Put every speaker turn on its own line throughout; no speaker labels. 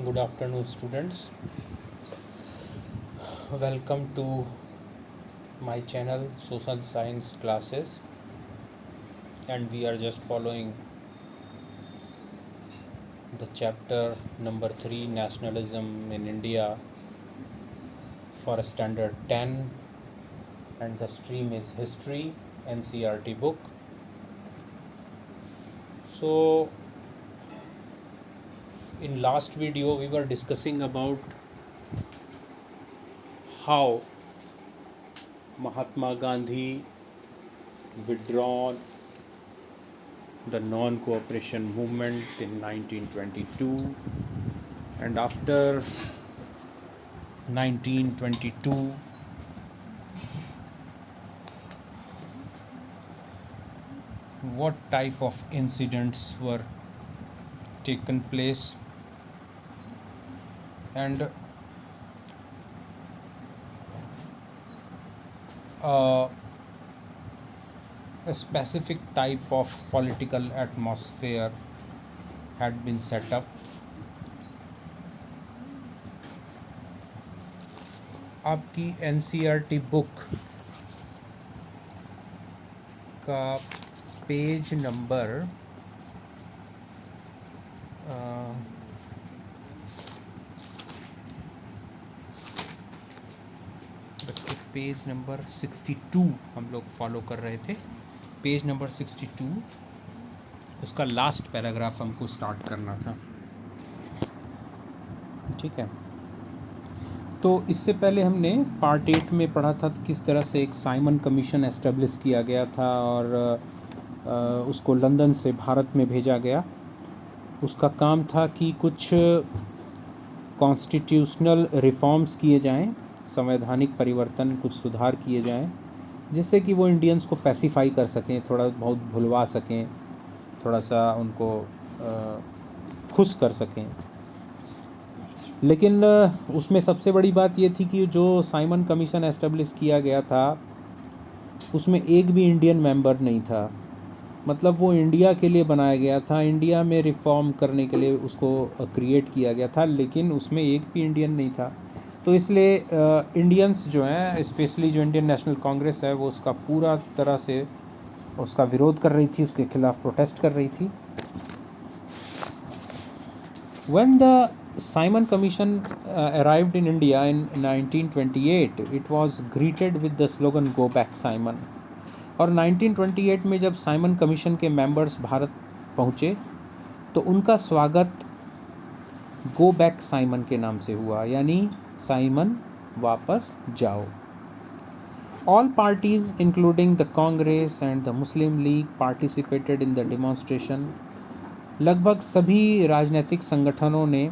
Good afternoon, students. Welcome to my channel Social Science Classes, and we are just following the chapter number 3 Nationalism in India for standard 10, and the stream is History NCERT book. So, in last video, we were discussing about how Mahatma Gandhi withdrawn the non-cooperation movement in 1922, and after 1922 what type of incidents were taken place, and a specific type of political atmosphere had been set up. आपकी NCERT book का page number बच्चों page number 62 हम लोग follow कर रहे थे। Page number 62 उसका last paragraph हमको स्टार्ट करना था, ठीक है। तो इससे पहले हमने पार्ट 8 में पढ़ा था किस तरह से एक साइमन कमीशन एस्टेब्लिश किया गया था और उसको लंदन से भारत में भेजा गया। उसका काम था कि कुछ कॉन्स्टिट्यूशनल रिफॉर्म्स किए जाएं, संवैधानिक परिवर्तन, कुछ सुधार किए जाएं, जिससे कि वो इंडियंस को पैसिफाई कर सकें, थोड़ा बहुत भुलवा सकें, थोड़ा सा उनको खुश कर सकें। लेकिन उसमें सबसे बड़ी बात ये थी कि जो साइमन कमीशन एस्टेब्लिश किया गया था उसमें एक भी इंडियन मेंबर नहीं था। मतलब वो इंडिया के लिए बनाया गया था, इंडिया में रिफॉर्म करने के लिए उसको क्रिएट किया गया था, लेकिन उसमें एक भी इंडियन नहीं था। तो इसलिए इंडियंस जो हैं, स्पेशली जो इंडियन नेशनल कांग्रेस है, वो उसका पूरा तरह से उसका विरोध कर रही थी, उसके खिलाफ प्रोटेस्ट कर रही थी। When the Simon Commission arrived in India in 1928, it was greeted with the slogan "Go back, Simon." और 1928 में जब साइमन कमीशन के मेंबर्स भारत पहुँचे तो उनका स्वागत "गो बैक साइमन" के नाम से हुआ, यानी साइमन वापस जाओ। All parties, including the Congress and the Muslim League, participated in the demonstration. लगभग सभी राजनीतिक संगठनों ने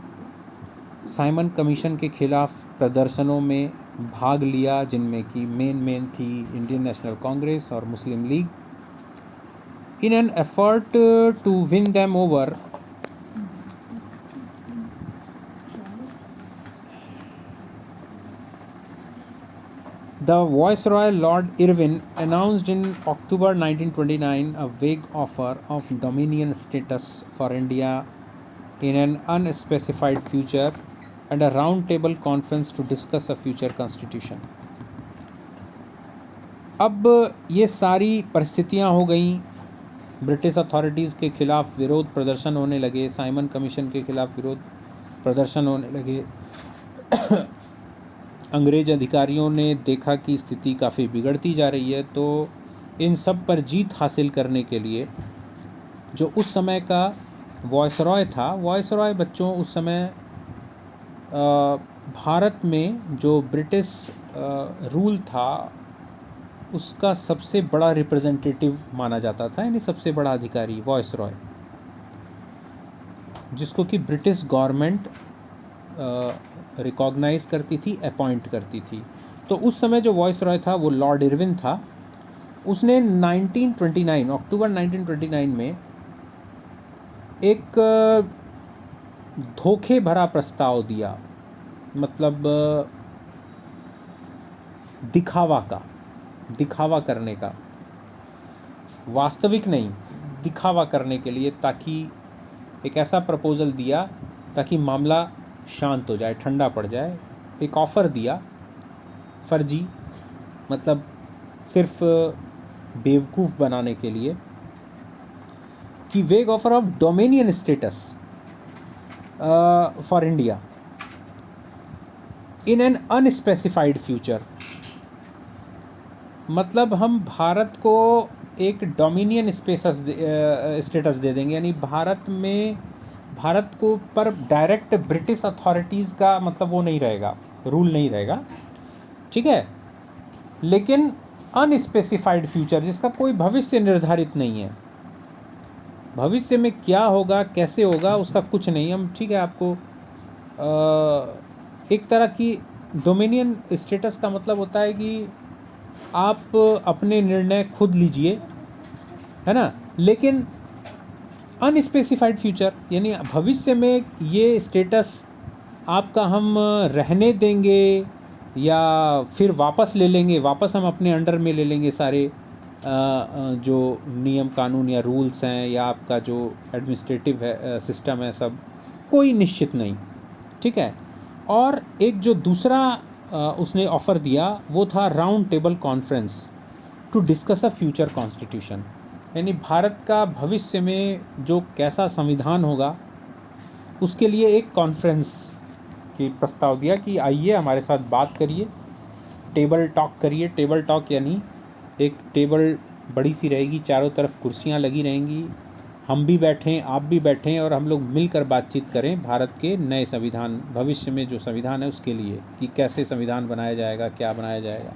साइमन कमीशन के खिलाफ प्रदर्शनों में भाग लिया, जिनमें कि मेन थी इंडियन नेशनल कांग्रेस और Muslim League. In an effort to win them over, the Viceroy Lord Irwin announced in October 1929 a vague offer of dominion status for India in an unspecified future and a round-table conference to discuss a future constitution. अब ये सारी परिस्थितियाँ हो गई, British authorities के खिलाफ विरोध प्रदर्शन होने लगे, साइमन कमीशन के खिलाफ विरोध प्रदर्शन होने लगे। अंग्रेज अधिकारियों ने देखा कि स्थिति काफ़ी बिगड़ती जा रही है, तो इन सब पर जीत हासिल करने के लिए जो उस समय का वायसरॉय था, वायसरॉय बच्चों उस समय भारत में जो ब्रिटिश रूल था उसका सबसे बड़ा रिप्रेजेंटेटिव माना जाता था, यानी सबसे बड़ा अधिकारी वायसरॉय, जिसको कि ब्रिटिश गवर्नमेंट रिकॉग्नाइज करती थी, अपॉइंट करती थी। तो उस समय जो वायसरॉय था वो लॉर्ड इरविन था। उसने अक्टूबर 1929 में एक धोखे भरा प्रस्ताव दिया, मतलब दिखावा करने का, वास्तविक नहीं, दिखावा करने के लिए, ताकि एक ऐसा प्रपोजल दिया ताकि मामला शांत हो जाए, ठंडा पड़ जाए। एक ऑफ़र दिया फर्जी, मतलब सिर्फ बेवकूफ़ बनाने के लिए, कि वेग offer of dominion status for India in an unspecified future. मतलब हम भारत को एक डोमिनियन स्टेटस दे देंगे, यानी भारत को पर डायरेक्ट ब्रिटिश अथॉरिटीज़ का मतलब वो नहीं रहेगा, रूल नहीं रहेगा, ठीक है। लेकिन अनस्पेसिफाइड फ्यूचर, जिसका कोई भविष्य निर्धारित नहीं है, भविष्य में क्या होगा कैसे होगा उसका कुछ नहीं। हम ठीक है, आपको एक तरह की डोमिनियन स्टेटस का मतलब होता है कि आप अपने निर्णय खुद लीजिए, है ना। लेकिन अनस्पेसिफाइड फ्यूचर, यानी भविष्य में ये स्टेटस आपका हम रहने देंगे या फिर वापस ले लेंगे, वापस हम अपने अंडर में ले लेंगे सारे जो नियम कानून या रूल्स हैं या आपका जो एडमिनिस्ट्रेटिव है सिस्टम है, सब कोई निश्चित नहीं, ठीक है। और एक जो दूसरा उसने ऑफ़र दिया वो था round table conference to discuss a future constitution, यानी भारत का भविष्य में जो कैसा संविधान होगा उसके लिए एक कॉन्फ्रेंस की प्रस्ताव दिया कि आइए हमारे साथ बात करिए, टेबल टॉक करिए। टेबल टॉक यानी एक टेबल बड़ी सी रहेगी, चारों तरफ कुर्सियां लगी रहेंगी, हम भी बैठें आप भी बैठें और हम लोग मिलकर बातचीत करें भारत के नए संविधान, भविष्य में जो संविधान है उसके लिए, कि कैसे संविधान बनाया जाएगा, क्या बनाया जाएगा,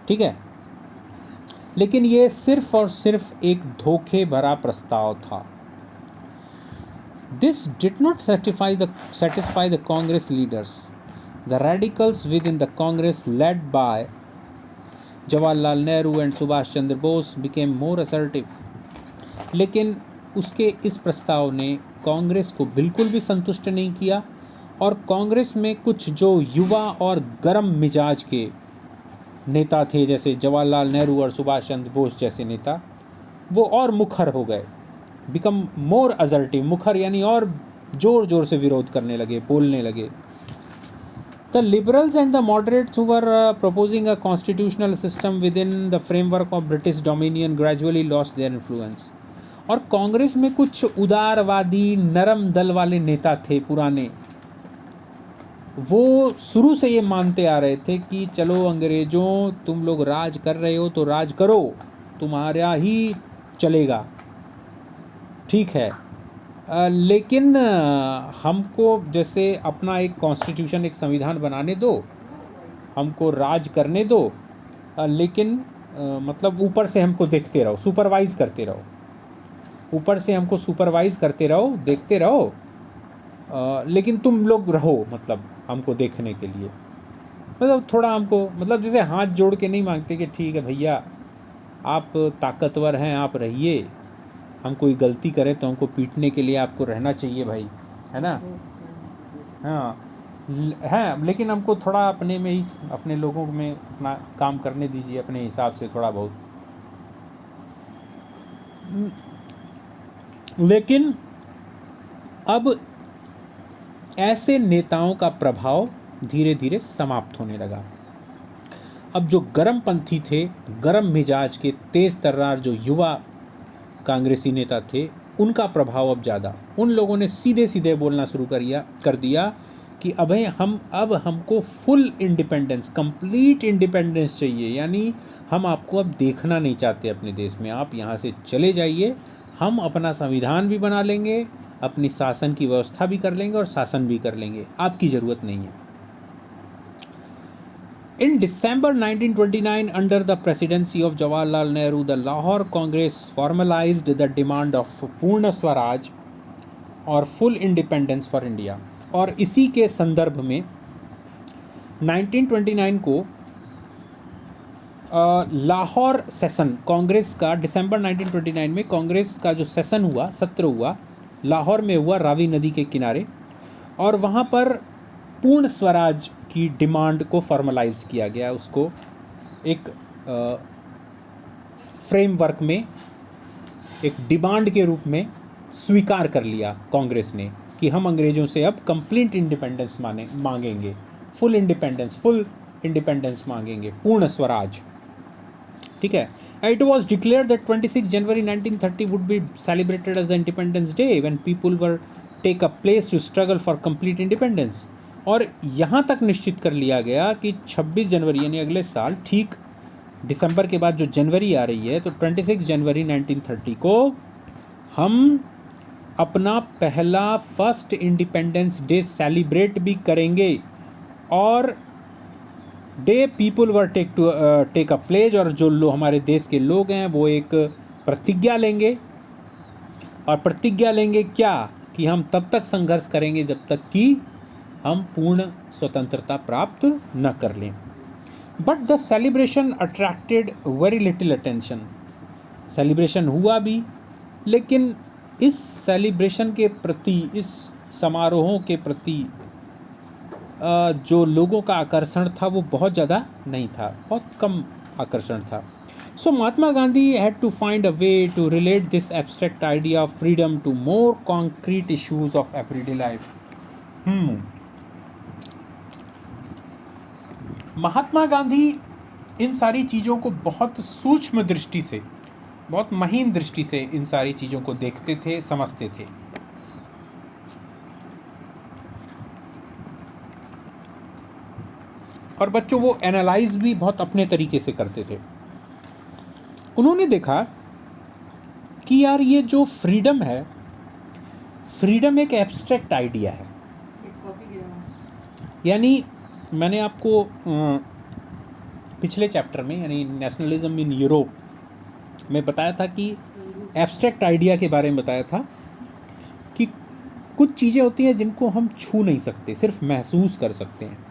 ठीक है। लेकिन ये सिर्फ और सिर्फ एक धोखे भरा प्रस्ताव था। This did not satisfy the Congress leaders. The radicals within the Congress led by Jawaharlal Nehru and Subhash Chandra Bose became more assertive. लेकिन उसके इस प्रस्ताव ने कांग्रेस को बिल्कुल भी संतुष्ट नहीं किया, और कांग्रेस में कुछ जो युवा और गर्म मिजाज के नेता थे, जैसे जवाहरलाल नेहरू और सुभाष चंद्र बोस जैसे नेता, वो और मुखर हो गए, बिकम मोर असर्टिव। मुखर यानी और जोर जोर से विरोध करने लगे, बोलने लगे। The liberals and the moderates who were proposing a constitutional system with in the framework of British dominion gradually lost their influence. और कांग्रेस में कुछ उदारवादी नरम दल वाले नेता थे पुराने, वो शुरू से ये मानते आ रहे थे कि चलो अंग्रेज़ों, तुम लोग राज कर रहे हो तो राज करो, तुम्हारा ही चलेगा, ठीक है। लेकिन हमको जैसे अपना एक कॉन्स्टिट्यूशन, एक संविधान बनाने दो, हमको राज करने दो, लेकिन मतलब ऊपर से हमको देखते रहो, सुपरवाइज़ करते रहो, ऊपर से हमको सुपरवाइज़ करते रहो, देखते रहो, लेकिन तुम लोग रहो मतलब हमको देखने के लिए। मतलब थोड़ा हमको, मतलब जैसे हाथ जोड़ के नहीं मांगते कि ठीक है भैया आप ताकतवर हैं, आप रहिए, हम कोई गलती करें तो हमको पीटने के लिए आपको रहना चाहिए भाई, है ना। हाँ हैं, लेकिन हमको थोड़ा अपने में ही, अपने लोगों में अपना काम करने दीजिए अपने हिसाब से थोड़ा बहुत। लेकिन अब ऐसे नेताओं का प्रभाव धीरे धीरे समाप्त होने लगा। अब जो गर्मपंथी थे, गर्म मिजाज के तेज़ तर्रार जो युवा कांग्रेसी नेता थे, उनका प्रभाव अब ज़्यादा। उन लोगों ने सीधे सीधे बोलना शुरू कर दिया कि अब हमको फुल इंडिपेंडेंस, कंप्लीट इंडिपेंडेंस चाहिए, यानी हम आपको अब देखना नहीं चाहते अपने देश में, आप यहाँ से चले जाइए, हम अपना संविधान भी बना लेंगे, अपनी शासन की व्यवस्था भी कर लेंगे और शासन भी कर लेंगे, आपकी ज़रूरत नहीं है। In December 1929, under the presidency of Jawaharlal Nehru, the Lahore Congress formalized the demand of पूर्ण स्वराज और फुल इंडिपेंडेंस फॉर इंडिया। और इसी के संदर्भ में 1929 को लाहौर सेशन कांग्रेस का, दिसंबर 1929 में कांग्रेस का जो सेशन हुआ, सत्र हुआ, लाहौर में हुआ, रावी नदी के किनारे, और वहाँ पर पूर्ण स्वराज की डिमांड को फॉर्मलाइज किया गया, उसको एक फ्रेमवर्क में एक डिमांड के रूप में स्वीकार कर लिया कांग्रेस ने। कि हम अंग्रेज़ों से अब कंप्लीट इंडिपेंडेंस मांगेंगे, फुल इंडिपेंडेंस मांगेंगे, पूर्ण स्वराज। ठीक है। It was declare that 26 January 1930 would be celebrated as the independence day when people were take a place to struggle for complete independence. और यहाँ तक निश्चित कर लिया गया कि 26 जनवरी यानी अगले साल, ठीक दिसंबर के बाद जो जनवरी आ रही है, तो 26 जनवरी 1930 को हम अपना पहला फर्स्ट इंडिपेंडेंस डे सेलिब्रेट भी करेंगे। और the people were take a pledge, और जो हमारे देश के लोग हैं वो एक प्रतिज्ञा लेंगे। और प्रतिज्ञा लेंगे क्या? कि हम तब तक संघर्ष करेंगे जब तक कि हम पूर्ण स्वतंत्रता प्राप्त न कर लें। But the celebration attracted very little attention. Celebration हुआ भी, लेकिन इस सेलिब्रेशन के प्रति, इस समारोहों के प्रति जो लोगों का आकर्षण था वो बहुत ज़्यादा नहीं था, बहुत कम आकर्षण था। So Mahatma Gandhi had to find a way to relate this abstract idea of freedom to more concrete issues of everyday life. Mahatma Gandhi इन सारी चीज़ों को बहुत सूक्ष्म दृष्टि से, बहुत महीन दृष्टि से इन सारी चीज़ों को देखते थे, समझते थे। और बच्चों वो एनालाइज भी बहुत अपने तरीके से करते थे। उन्होंने देखा कि यार ये जो फ्रीडम है, फ्रीडम एक एब्स्ट्रैक्ट आइडिया है। यानी मैंने आपको पिछले चैप्टर में, यानी नेशनलिज्म इन यूरोप में बताया था कि एब्स्ट्रैक्ट आइडिया के बारे में बताया था कि कुछ चीज़ें होती हैं जिनको हम छू नहीं सकते, सिर्फ महसूस कर सकते हैं।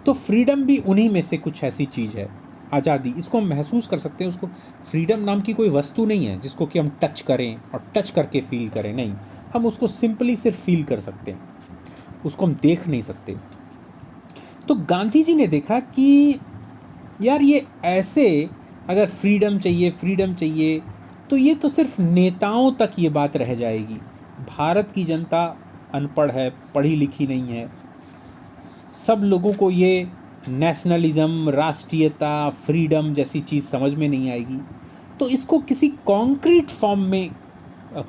तो फ्रीडम भी उन्हीं में से कुछ ऐसी चीज़ है। आज़ादी, इसको हम महसूस कर सकते हैं। उसको फ्रीडम नाम की कोई वस्तु नहीं है जिसको कि हम टच करें और टच करके फील करें, नहीं। हम उसको सिंपली सिर्फ फील कर सकते हैं, उसको हम देख नहीं सकते। तो गांधी जी ने देखा कि यार ये ऐसे, अगर फ्रीडम चाहिए तो ये तो सिर्फ नेताओं तक ये बात रह जाएगी। भारत की जनता अनपढ़ है, पढ़ी लिखी नहीं है। सब लोगों को ये नेशनलिज्म, राष्ट्रीयता, फ्रीडम जैसी चीज़ समझ में नहीं आएगी। तो इसको किसी कॉन्क्रीट फॉर्म में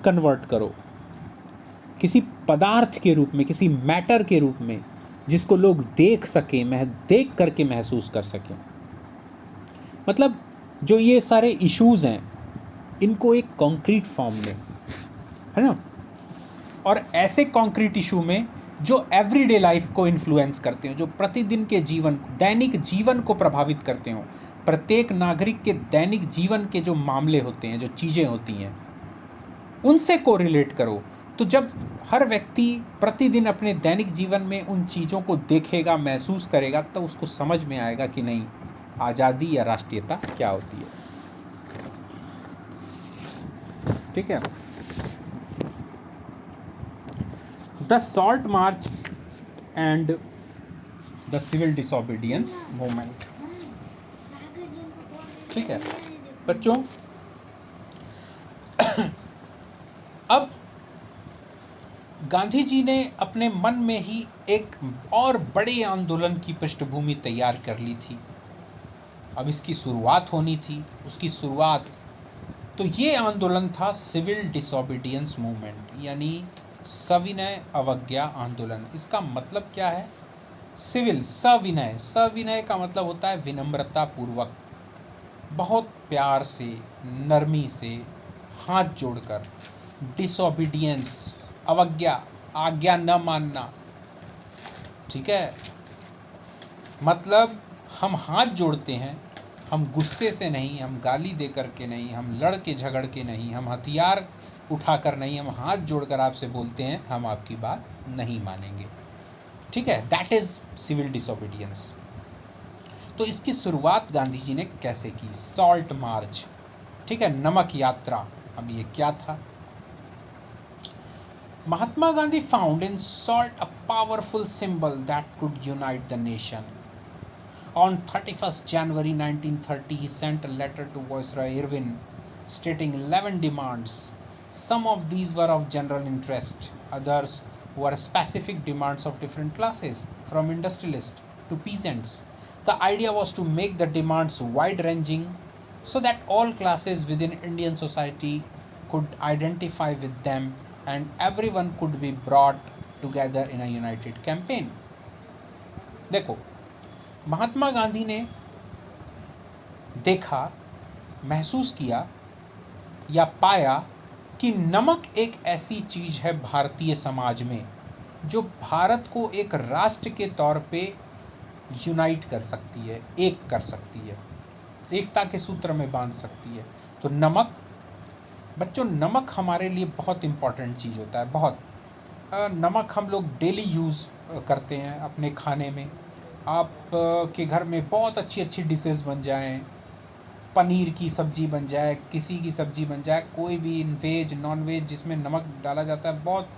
कन्वर्ट करो, किसी पदार्थ के रूप में, किसी मैटर के रूप में, जिसको लोग देख सकें, देख करके महसूस कर सकें। मतलब जो ये सारे इश्यूज़ हैं, इनको एक कॉन्क्रीट फॉर्म में, है ना। और ऐसे कॉन्क्रीट इशू में जो एवरीडे लाइफ को इन्फ्लुएंस करते हो, जो प्रतिदिन के जीवन, दैनिक जीवन को प्रभावित करते हो, प्रत्येक नागरिक के दैनिक जीवन के जो मामले होते हैं, जो चीज़ें होती हैं, उनसे कोरिलेट करो। तो जब हर व्यक्ति प्रतिदिन अपने दैनिक जीवन में उन चीज़ों को देखेगा, महसूस करेगा, तो उसको समझ में आएगा कि नहीं, आज़ादी या राष्ट्रीयता क्या होती है। ठीक है। The salt march and the civil disobedience movement. ठीक है बच्चों, अब गांधी जी ने अपने मन में ही एक और बड़े आंदोलन की पृष्ठभूमि तैयार कर ली थी। अब इसकी शुरुआत होनी थी। उसकी शुरुआत, तो ये आंदोलन था सिविल डिसोबीडियंस मूवमेंट, यानी सविनय अवज्ञा आंदोलन। इसका मतलब क्या है? सिविल, सविनय, सविनय का मतलब होता है विनम्रता पूर्वक, बहुत प्यार से, नरमी से, हाथ जोड़कर। डिसोबीडियंस, अवज्ञा, आज्ञा न मानना। ठीक है, मतलब हम हाथ जोड़ते हैं, हम गुस्से से नहीं, हम गाली दे करके नहीं, हम लड़ के झगड़ के नहीं, हम हथियार उठाकर नहीं, हम हाथ जोड़कर आपसे बोलते हैं हम आपकी बात नहीं मानेंगे। ठीक है, दैट इज़ सिविल डिसोबीडियंस। तो इसकी शुरुआत गांधी जी ने कैसे की? सॉल्ट मार्च, ठीक है, नमक यात्रा। अब ये क्या था? Mahatma Gandhi found in salt a powerful symbol that could unite the nation. On 31st January 1930, he sent a letter to Viceroy Irwin stating 11 demands. Some of these were of general interest, others were specific demands of different classes, from industrialists to peasants. The idea was to make the demands wide ranging so that all classes within Indian society could identify with them and everyone could be brought together in a united campaign. देखो, महात्मा गांधी ने देखा, महसूस किया या पाया कि नमक एक ऐसी चीज़ है भारतीय समाज में जो भारत को एक राष्ट्र के तौर पे यूनाइट कर सकती है, एक कर सकती है, एकता के सूत्र में बांध सकती है। तो नमक, बच्चों, नमक हमारे लिए बहुत इम्पॉर्टेंट चीज़ होता है, बहुत। नमक हम लोग डेली यूज़ करते हैं अपने खाने में। आप के घर में बहुत अच्छी अच्छी डिशेस बन जाएं, पनीर की सब्ज़ी बन जाए, किसी की सब्ज़ी बन जाए, कोई भी वेज नॉन वेज जिसमें नमक डाला जाता है, बहुत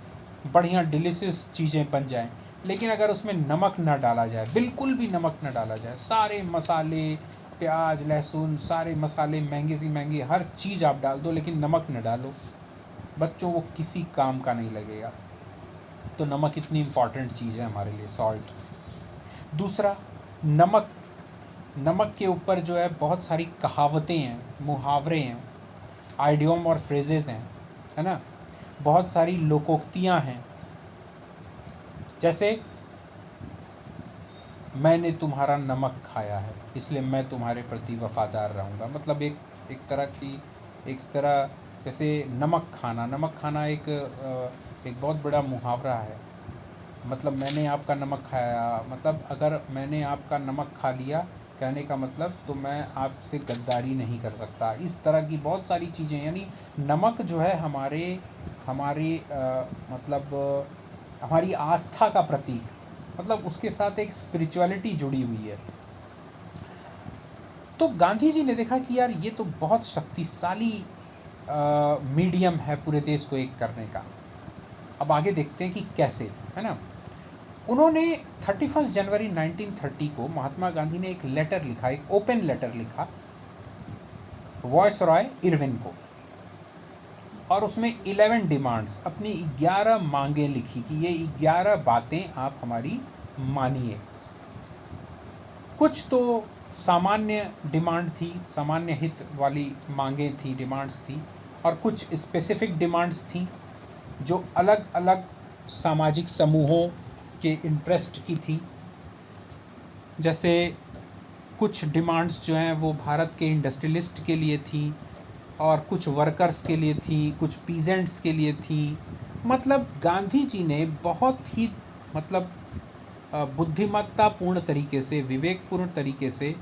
बढ़िया डिलीशियस चीज़ें बन जाएं। लेकिन अगर उसमें नमक ना डाला जाए, बिल्कुल भी नमक ना डाला जाए, सारे मसाले, प्याज, लहसुन, सारे मसाले महंगे से महंगे हर चीज़ आप डाल दो, लेकिन नमक न डालो, बच्चों, वो किसी काम का नहीं लगेगा। तो नमक इतनी इम्पॉर्टेंट चीज़ है हमारे लिए, सॉल्ट। दूसरा, नमक के ऊपर जो है बहुत सारी कहावतें हैं, मुहावरे हैं, आइडियम और फ्रेजेस हैं, है ना। बहुत सारी लोकोक्तियाँ हैं, जैसे मैंने तुम्हारा नमक खाया है इसलिए मैं तुम्हारे प्रति वफादार रहूँगा। मतलब एक तरह जैसे नमक खाना एक बहुत बड़ा मुहावरा है। मतलब मैंने आपका नमक खाया, मतलब अगर मैंने आपका नमक खा लिया, कहने का मतलब तो मैं आपसे गद्दारी नहीं कर सकता। इस तरह की बहुत सारी चीज़ें, यानी नमक जो है हमारे मतलब हमारी आस्था का प्रतीक, मतलब उसके साथ एक स्पिरिचुअलिटी जुड़ी हुई है। तो गांधी जी ने देखा कि यार ये तो बहुत शक्तिशाली मीडियम है पूरे देश को एक करने का। अब आगे देखते हैं कि कैसे, है ना। उन्होंने 31 जनवरी 1930 को महात्मा गांधी ने एक लेटर लिखा, एक ओपन लेटर लिखा वॉयसरॉय इरविन को, और उसमें 11 डिमांड्स, अपनी 11 मांगें लिखी कि ये 11 बातें आप हमारी मानिए। कुछ तो सामान्य डिमांड थी, सामान्य हित वाली मांगें थी, डिमांड्स थी, और कुछ स्पेसिफिक डिमांड्स थी जो अलग अलग सामाजिक समूहों के इंटरेस्ट की थी। जैसे कुछ डिमांड्स जो हैं वो भारत के इंडस्ट्रियलिस्ट के लिए थी, और कुछ वर्कर्स के लिए थी, कुछ पीजेंट्स के लिए थी। मतलब गांधी जी ने बहुत ही बुद्धिमत्तापूर्ण तरीके से, विवेकपूर्ण तरीके से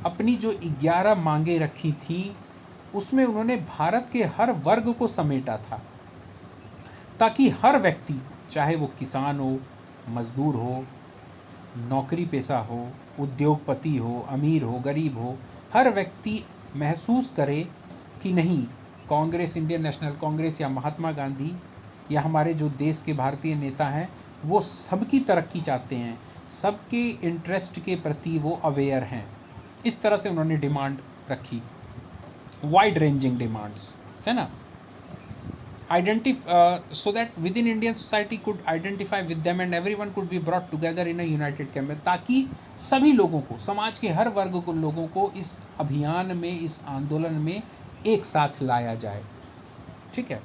अपनी जो 11 मांगें रखी थी उसमें उन्होंने भारत के हर वर्ग को समेटा था, ताकि हर व्यक्ति, चाहे वो किसान हो, मजदूर हो, नौकरी पेशा हो, उद्योगपति हो, अमीर हो, गरीब हो, हर व्यक्ति महसूस करे कि नहीं, कांग्रेस, इंडियन नेशनल कांग्रेस या महात्मा गांधी या हमारे जो देश के भारतीय नेता हैं वो सबकी तरक्की चाहते हैं, सबके इंटरेस्ट के प्रति वो अवेयर हैं। इस तरह से उन्होंने डिमांड रखी, वाइड रेंजिंग डिमांड्स, है ना। So that within Indian society could identify with them and everyone could be brought together in a united campaign, ताकि सभी लोगों को, समाज के हर वर्ग को, लोगों को इस अभियान में, इस आंदोलन में एक साथ लाया जाए। ठीक है।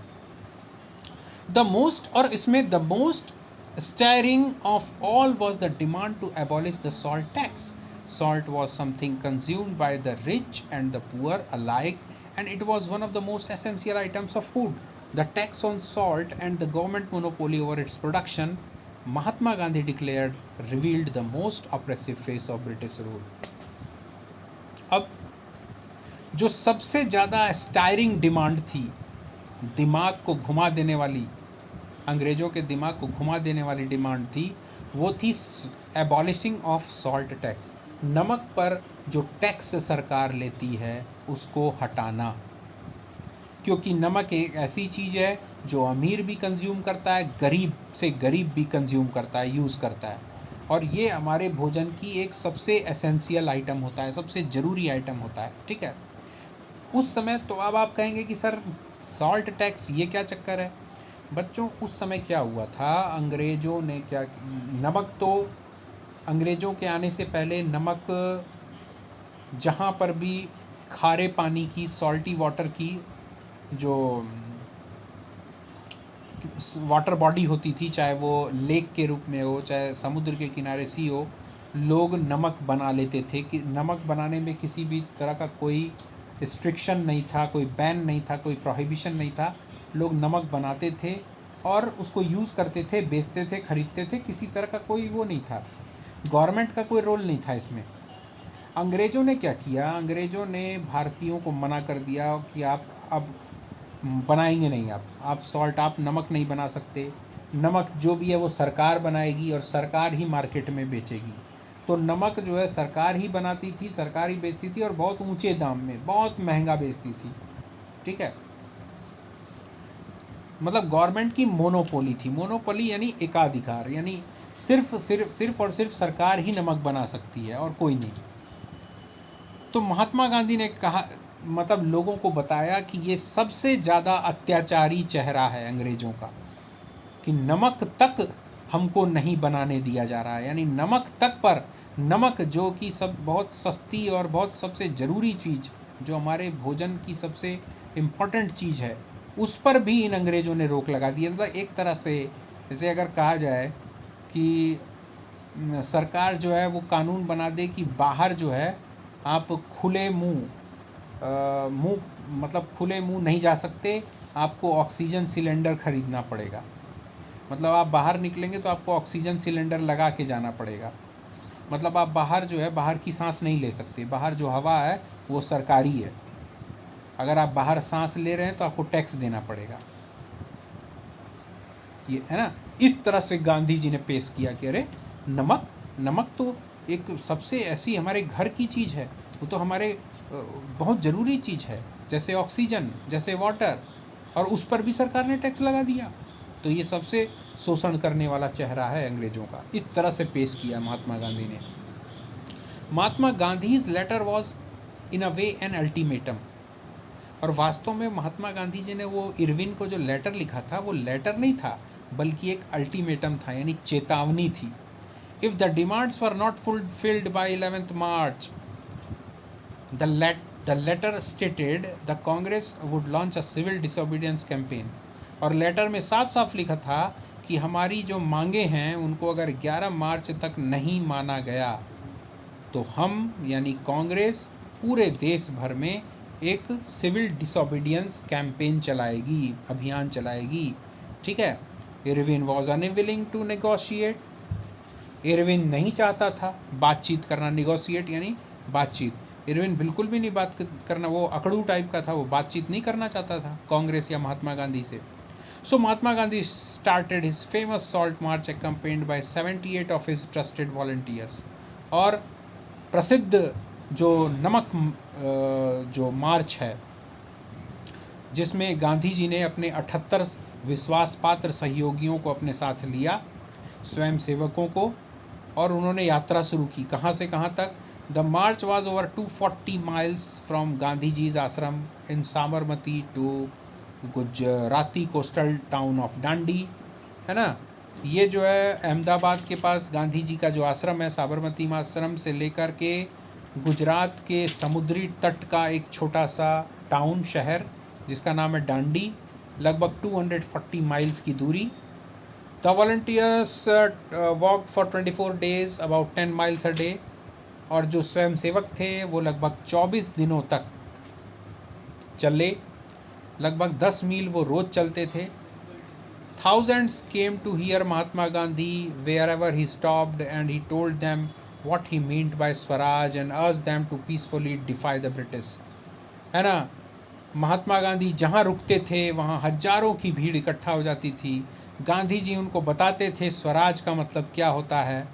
इसमें the most stirring of all was the demand to abolish the salt tax. Salt was something consumed by the rich and the poor alike, and it was one of the most essential items of food. The tax on salt and the government monopoly over its production, Mahatma Gandhi declared, revealed the most oppressive face of British rule. अब जो सबसे ज़्यादा steering demand थी, दिमाग को घुमा देने वाली, अंग्रेज़ों के दिमाग को घुमा देने वाली डिमांड थी, वो थी एबॉलिशिंग ऑफ सॉल्ट टैक्स। नमक पर जो टैक्स सरकार लेती है उसको हटाना, क्योंकि नमक एक ऐसी चीज़ है जो अमीर भी कंज्यूम करता है, गरीब से गरीब भी कंज्यूम करता है, यूज़ करता है, और ये हमारे भोजन की एक सबसे एसेंशियल आइटम होता है, सबसे ज़रूरी आइटम होता है। ठीक है। उस समय तो अब आप कहेंगे कि सर सॉल्ट टैक्स ये क्या चक्कर है। बच्चों उस समय क्या हुआ था, अंग्रेज़ों ने क्या, नमक तो अंग्रेज़ों के आने से पहले नमक जहाँ पर भी खारे पानी की, सॉल्टी वाटर की जो वाटर बॉडी होती थी, चाहे वो लेक के रूप में हो, चाहे समुद्र के किनारे सी हो, लोग नमक बना लेते थे। कि नमक बनाने में किसी भी तरह का कोई रिस्ट्रिक्शन नहीं था, कोई बैन नहीं था, कोई प्रोहिबिशन नहीं था। लोग नमक बनाते थे और उसको यूज़ करते थे, बेचते थे, ख़रीदते थे, किसी तरह का कोई वो नहीं था, गवर्नमेंट का कोई रोल नहीं था इसमें। अंग्रेज़ों ने क्या किया, अंग्रेज़ों ने भारतीयों को मना कर दिया कि आप अब बनाएंगे नहीं, आप सॉल्ट, आप नमक नहीं बना सकते, नमक जो भी है वो सरकार बनाएगी और सरकार ही मार्केट में बेचेगी। तो नमक जो है सरकार ही बनाती थी, सरकार ही बेचती थी और बहुत ऊंचे दाम में, बहुत महंगा बेचती थी। ठीक है, मतलब गवर्नमेंट की मोनोपोली थी। मोनोपोली यानी एकाधिकार, यानी सिर्फ और सिर्फ सरकार ही नमक बना सकती है और कोई नहीं। तो महात्मा गांधी ने कहा, मतलब लोगों को बताया कि ये सबसे ज़्यादा अत्याचारी चेहरा है अंग्रेज़ों का, कि नमक तक हमको नहीं बनाने दिया जा रहा है। यानी नमक तक पर, नमक जो कि सब बहुत सस्ती और बहुत सबसे ज़रूरी चीज़, जो हमारे भोजन की सबसे इम्पोर्टेंट चीज़ है, उस पर भी इन अंग्रेज़ों ने रोक लगा दी। मतलब एक तरह से जैसे अगर कहा जाए कि सरकार जो है वो कानून बना दे कि बाहर जो है आप खुले मुंह मतलब खुले मुंह नहीं जा सकते, आपको ऑक्सीजन सिलेंडर ख़रीदना पड़ेगा। मतलब आप बाहर निकलेंगे तो आपको ऑक्सीजन सिलेंडर लगा के जाना पड़ेगा। मतलब आप बाहर जो है, बाहर की सांस नहीं ले सकते, बाहर जो हवा है वो सरकारी है। अगर आप बाहर सांस ले रहे हैं तो आपको टैक्स देना पड़ेगा। ये है ना, इस तरह से गांधी जी ने पेश किया कि अरे नमक तो एक सबसे ऐसी हमारे घर की चीज़ है, वो तो हमारे बहुत ज़रूरी चीज़ है, जैसे ऑक्सीजन, जैसे वाटर, और उस पर भी सरकार ने टैक्स लगा दिया। तो ये सबसे शोषण करने वाला चेहरा है अंग्रेज़ों का। इस तरह से पेश किया महात्मा गांधी ने। Mahatma Gandhi's letter was in a way an ultimatum. और वास्तव में महात्मा गांधी जी ने वो इरविन को जो लेटर लिखा था, वो लेटर नहीं था बल्कि एक अल्टीमेटम था, यानी चेतावनी थी। If the demands were not fulfilled by 11th March, the letter stated the Congress would launch a civil disobedience campaign. और लेटर में साफ साफ लिखा था कि हमारी जो मांगे हैं उनको अगर 11 मार्च तक नहीं माना गया तो हम यानी कांग्रेस पूरे देश भर में एक सिविल डिसोबीडियंस कैंपेन चलाएगी, अभियान चलाएगी। ठीक है, Irwin was unwilling to negotiate. Irwin नहीं चाहता था बातचीत करना, निगोशिएट यानी बातचीत। इरविन बिल्कुल भी नहीं बात करना, वो अकड़ू टाइप का था, वो बातचीत नहीं करना चाहता था कांग्रेस या महात्मा गांधी से। So Mahatma Gandhi started his famous salt march accompanied by 78 of his trusted volunteers. और प्रसिद्ध जो नमक जो मार्च है, जिसमें गांधी जी ने अपने 78 विश्वास पात्र सहयोगियों को अपने साथ लिया, स्वयं सेवकों को, और उन्होंने यात्रा शुरू की। कहाँ से कहाँ तक? The march was over 240 miles from Gandhi ji's ashram in Sabarmati to Gujarati coastal town of Dandi, है ना। ये जो है अहमदाबाद के पास गांधी जी का जो आश्रम है, साबरमती आश्रम से लेकर के गुजरात के समुद्री तट का एक छोटा सा टाउन, शहर, जिसका नाम है डांडी, लगभग 240 माइल्स की दूरी। The volunteers walk for 24 days about 10 miles a day। और जो स्वयं सेवक थे वो लगभग 24 दिनों तक चले, लगभग 10 मील वो रोज़ चलते थे। Thousands came to hear Mahatma Gandhi wherever he stopped, and he told them what he meant by Swaraj and urged them to peacefully defy the British। है ना, महात्मा गांधी जहाँ रुकते थे वहाँ हजारों की भीड़ इकट्ठा हो जाती थी। गांधी जी उनको बताते थे स्वराज का मतलब क्या होता है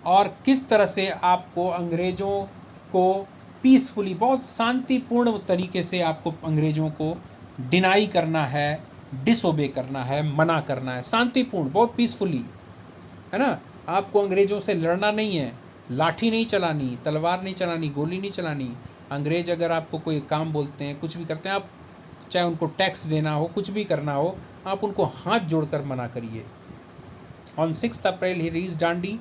और किस तरह से आपको अंग्रेज़ों को पीसफुली, बहुत शांतिपूर्ण तरीके से आपको अंग्रेज़ों को डिनाई करना है, डिसओबे करना है, मना करना है, शांतिपूर्ण, बहुत पीसफुली, है ना। आपको अंग्रेज़ों से लड़ना नहीं है, लाठी नहीं चलानी, तलवार नहीं चलानी, गोली नहीं चलानी। अंग्रेज़ अगर आपको कोई काम बोलते हैं, कुछ भी करते हैं, आप चाहे उनको टैक्स देना हो, कुछ भी करना हो, आप उनको हाथ जोड़कर मना करिए। On 6th April, he reached Dandi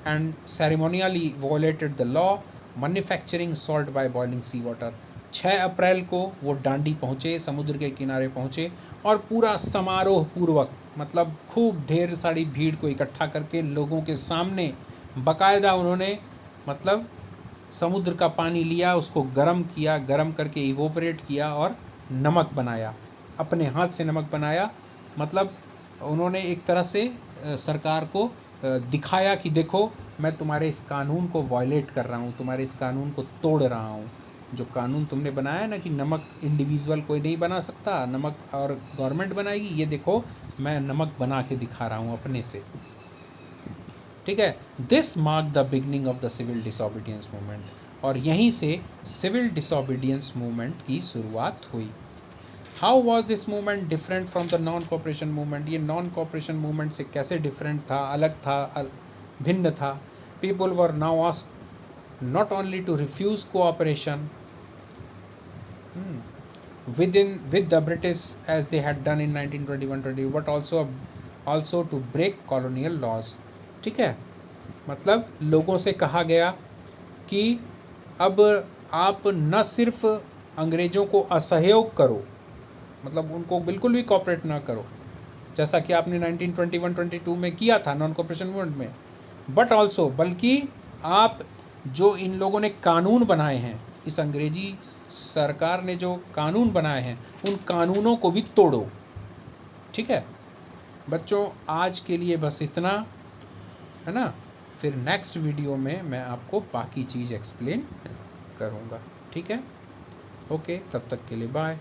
and ceremonially violated the law, manufacturing salt by boiling sea water. 6 अप्रैल को वो डांडी पहुँचे, समुद्र के किनारे पहुँचे और पूरा समारोह पूर्वक, मतलब खूब ढेर सारी भीड़ को इकट्ठा करके लोगों के सामने बाकायदा उन्होंने मतलब समुद्र का पानी लिया, उसको गर्म किया, गर्म करके इवोपरेट किया और नमक बनाया, अपने हाथ से नमक बनाया। मतलब उन्होंने एक तरह से सरकार को दिखाया कि देखो मैं तुम्हारे इस कानून को वायलेट कर रहा हूँ, तुम्हारे इस कानून को तोड़ रहा हूँ। जो कानून तुमने बनाया ना कि नमक इंडिविजुअल कोई नहीं बना सकता, नमक और गवर्नमेंट बनाएगी, ये देखो मैं नमक बना के दिखा रहा हूँ अपने से, ठीक है। This mark the beginning of the civil disobedience movement, और यहीं से सिविल डिसोबीडियंस मूवमेंट की शुरुआत हुई। How was this movement different from the non cooperation movement? ये नॉन कॉपरेशन मूवमेंट से कैसे डिफरेंट था, अलग था, भिन्न था? People were now asked not only to refuse cooperation with the British as they had done in 1921-22, but also to break colonial laws, ठीक है। मतलब लोगों से कहा गया कि अब आप न सिर्फ अंग्रेज़ों को असहयोग करो, मतलब उनको बिल्कुल भी कॉपरेट ना करो, जैसा कि आपने 1921-22 में किया था नॉन कॉपरेशन मूवमेंट में, बट ऑल्सो बल्कि आप जो इन लोगों ने कानून बनाए हैं, इस अंग्रेजी सरकार ने जो कानून बनाए हैं, उन कानूनों को भी तोड़ो, ठीक है। बच्चों आज के लिए बस इतना, है ना। फिर नेक्स्ट वीडियो में मैं आपको बाकी चीज़ एक्सप्लेन करूँगा, ठीक है। ओके, तब तक के लिए बाय।